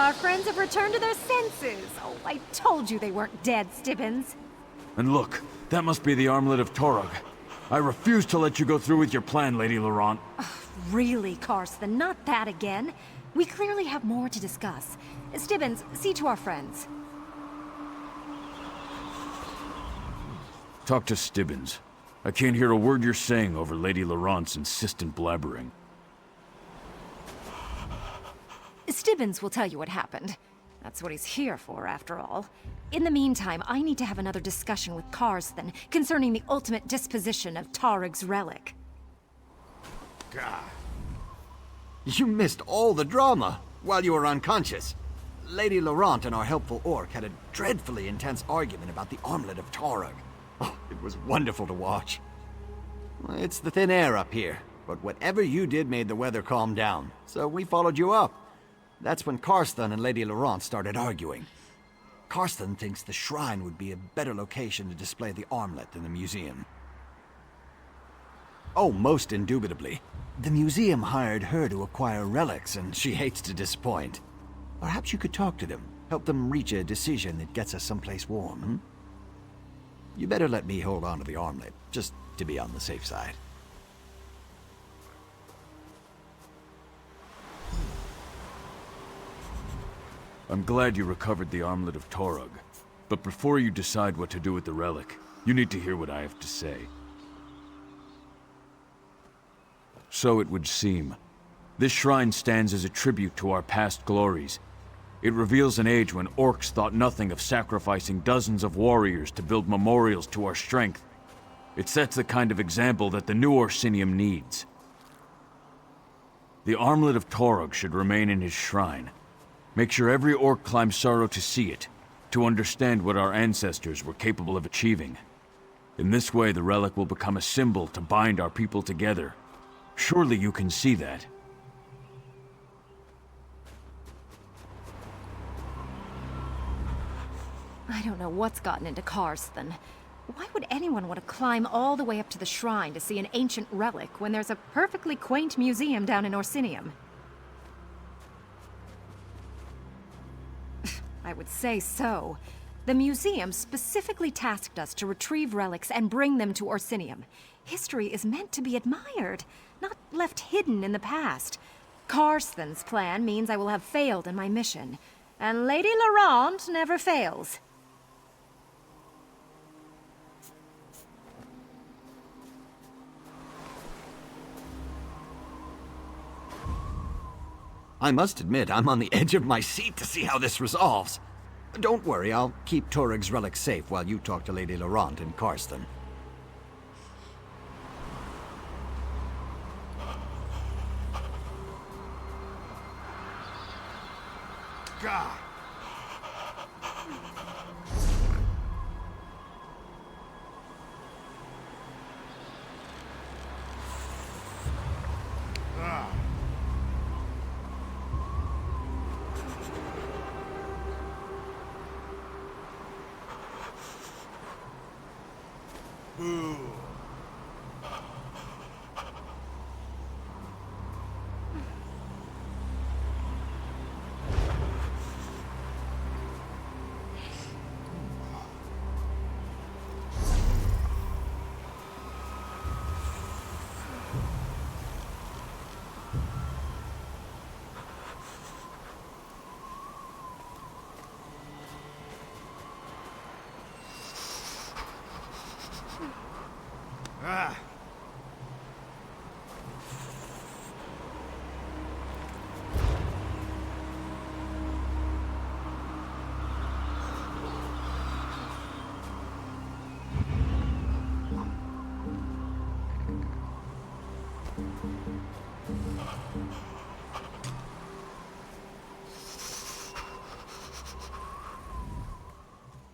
Our friends have returned to their senses. Oh, I told you they weren't dead, Stibbins. And look, that must be the armlet of Torog. I refuse to let you go through with your plan, Lady Laurent. Really, Karsten, not that again. We clearly have more to discuss. Stibbins, see to our friends. Talk to Stibbins. I can't hear a word you're saying over Lady Laurent's insistent blabbering. Stibbins will tell you what happened. That's what he's here for, after all. In the meantime, I need to have another discussion with Karsten concerning the ultimate disposition of Tarig's relic. God. You missed all the drama while you were unconscious. Lady Laurent and our helpful orc had a dreadfully intense argument about the armlet of Torog. Oh, it was wonderful to watch. It's the thin air up here, but whatever you did made the weather calm down, so we followed you up. That's when Karsten and Lady Laurent started arguing. Karsten thinks the shrine would be a better location to display the armlet than the museum. Oh, most indubitably. The museum hired her to acquire relics, and she hates to disappoint. Perhaps you could talk to them, help them reach a decision that gets us someplace warm, hmm? You better let me hold on to the armlet, just to be on the safe side. I'm glad you recovered the armlet of Torog. But before you decide what to do with the relic, you need to hear what I have to say. So it would seem. This shrine stands as a tribute to our past glories. It reveals an age when orcs thought nothing of sacrificing dozens of warriors to build memorials to our strength. It sets the kind of example that the new Orsinium needs. The armlet of Torog should remain in his shrine. Make sure every orc climbs Sorrow to see it, to understand what our ancestors were capable of achieving. In this way, the relic will become a symbol to bind our people together. Surely you can see that. I don't know what's gotten into Karsten. Why would anyone want to climb all the way up to the shrine to see an ancient relic when there's a perfectly quaint museum down in Orsinium? I would say so. The museum specifically tasked us to retrieve relics and bring them to Orsinium. History is meant to be admired, not left hidden in the past. Karsten's plan means I will have failed in my mission, and Lady Laurent never fails. I must admit, I'm on the edge of my seat to see how this resolves. Don't worry, I'll keep Torig's relic safe while you talk to Lady Laurent and Karsten. God!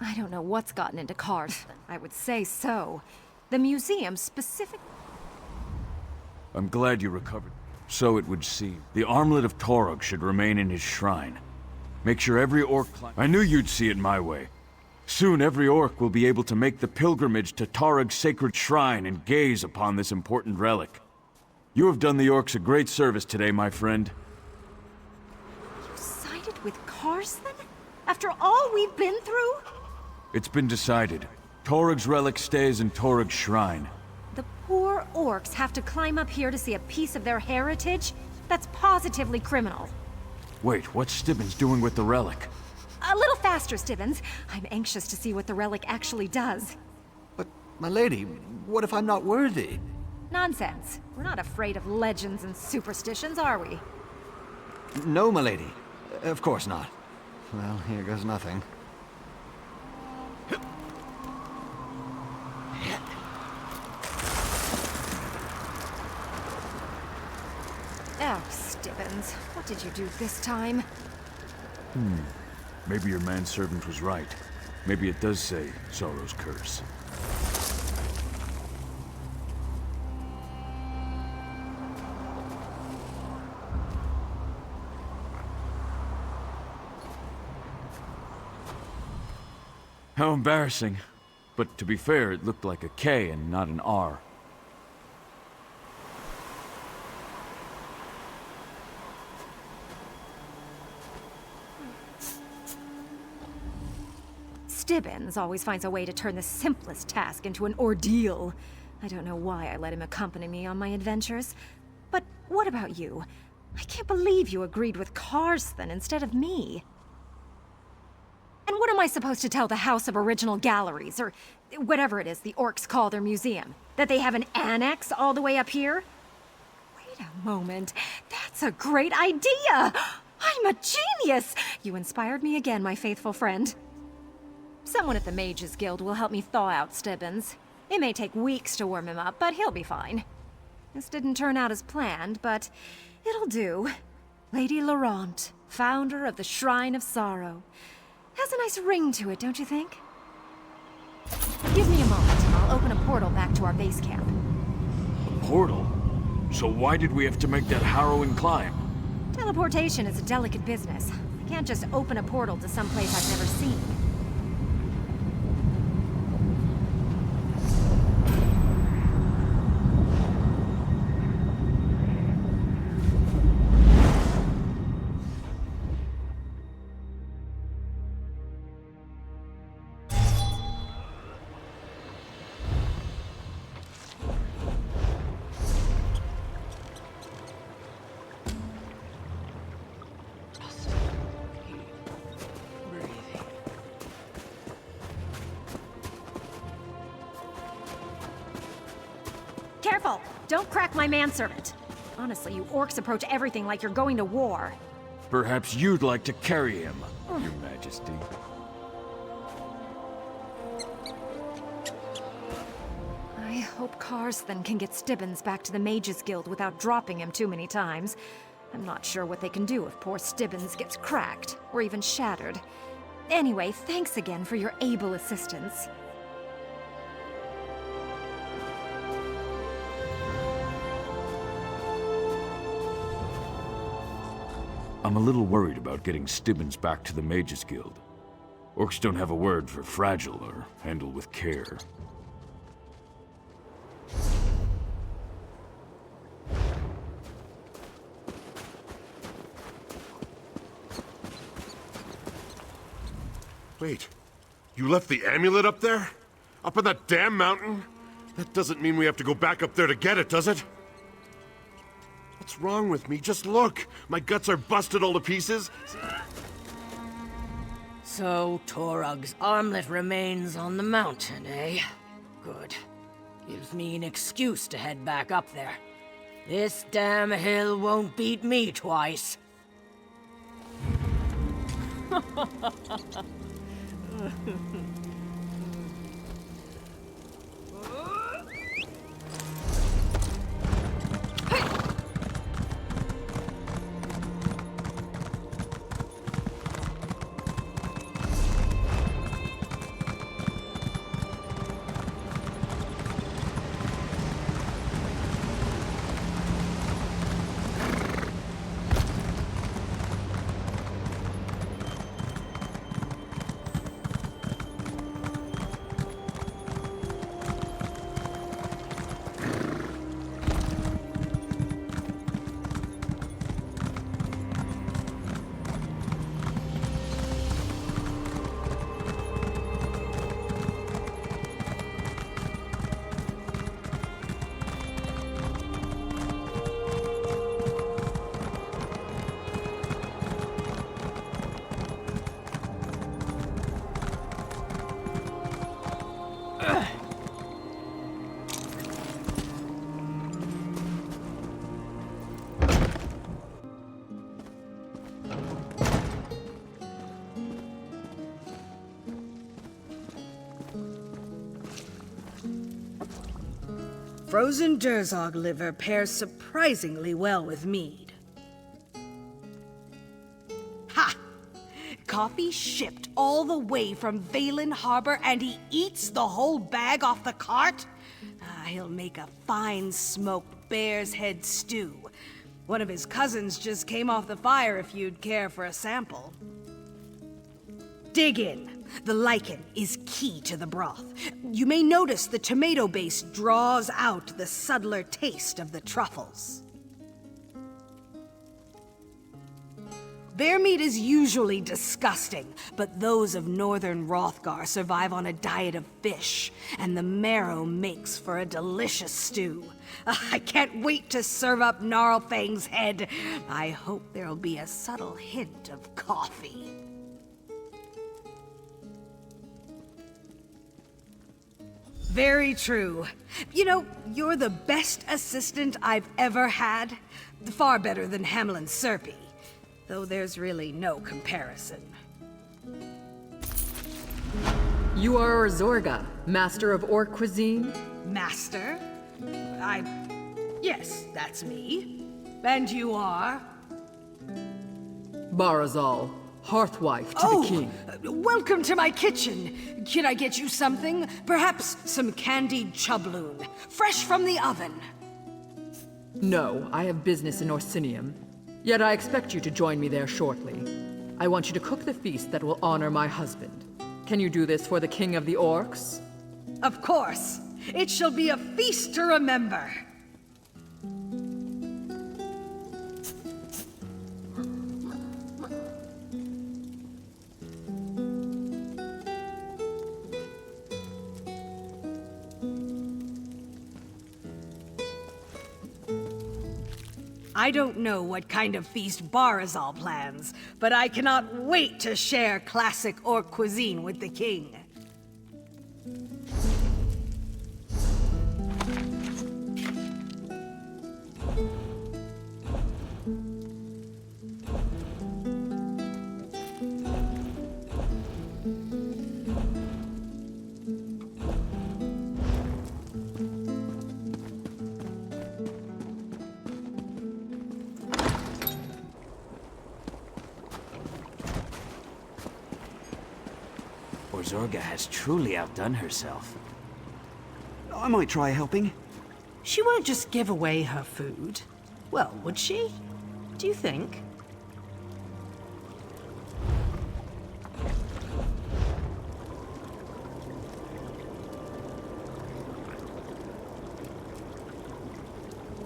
I don't know what's gotten into Karsten. I would say so. The museum specific... I'm glad you recovered. So it would seem. The armlet of Torog should remain in his shrine. Make sure every orc I knew you'd see it my way. Soon every orc will be able to make the pilgrimage to Torog's sacred shrine and gaze upon this important relic. You have done the orcs a great service today, my friend. You sided with Karsten? After all we've been through? It's been decided. Torug's relic stays in Torug's shrine. The poor orcs have to climb up here to see a piece of their heritage? That's positively criminal. Wait, what's Stibbons doing with the relic? A little faster, Stibbons. I'm anxious to see what the relic actually does. But, my lady, what if I'm not worthy? Nonsense. We're not afraid of legends and superstitions, are we? No, my lady. Of course not. Well, here goes nothing. Oh, Stibbons. What did you do this time? Maybe your manservant was right. Maybe it does say Sorrow's curse. How embarrassing. But to be fair, it looked like a K and not an R. Stibbons always finds a way to turn the simplest task into an ordeal. I don't know why I let him accompany me on my adventures. But what about you? I can't believe you agreed with Karsten instead of me. And what am I supposed to tell the House of Original Galleries, or whatever it is the orcs call their museum? That they have an annex all the way up here? Wait a moment. That's a great idea! I'm a genius! You inspired me again, my faithful friend. Someone at the Mages Guild will help me thaw out Stibbons. It may take weeks to warm him up, but he'll be fine. This didn't turn out as planned, but it'll do. Lady Laurent, founder of the Shrine of Sorrow. Has a nice ring to it, don't you think? Give me a moment, and I'll open a portal back to our base camp. A portal? So why did we have to make that harrowing climb? Teleportation is a delicate business. I can't just open a portal to some place I've never seen. Careful! Don't crack my manservant! Honestly, you orcs approach everything like you're going to war. Perhaps you'd like to carry him, Your Majesty. I hope Karsten can get Stibbons back to the Mages Guild without dropping him too many times. I'm not sure what they can do if poor Stibbons gets cracked, or even shattered. Anyway, thanks again for your able assistance. I'm a little worried about getting Stibbons back to the Mages Guild. Orcs don't have a word for fragile or handle with care. Wait, you left the amulet up there? Up on that damn mountain? That doesn't mean we have to go back up there to get it, does it? What's wrong with me? Just look! My guts are busted all to pieces. So, Torug's armlet remains on the mountain, eh? Good. Gives me an excuse to head back up there. This damn hill won't beat me twice. Frozen Durzog liver pairs surprisingly well with mead. Ha! Coffee shipped all the way from Valen Harbor and he eats the whole bag off the cart? He'll make a fine smoked bear's head stew. One of his cousins just came off the fire if you'd care for a sample. Dig in. The lichen is key to the broth. You may notice the tomato base draws out the subtler taste of the truffles. Bear meat is usually disgusting, but those of northern Hrothgar survive on a diet of fish, and the marrow makes for a delicious stew. I can't wait to serve up Gnarlfang's head. I hope there'll be a subtle hint of coffee. Very true. You know, you're the best assistant I've ever had. Far better than Hamlin Serpy. Though there's really no comparison. You are Zorga, master of orc cuisine? Master? Yes, that's me. And you are? Barazal, hearthwife to the king. Welcome to my kitchen. Can I get you something? Perhaps some candied chubloon, fresh from the oven. No, I have business in Orsinium. Yet I expect you to join me there shortly. I want you to cook the feast that will honor my husband. Can you do this for the king of the orcs? Of course. It shall be a feast to remember. I don't know what kind of feast Barazal plans, but I cannot wait to share classic orc cuisine with the king. Zorga has truly outdone herself. I might try helping. She won't just give away her food. Well, would she? Do you think?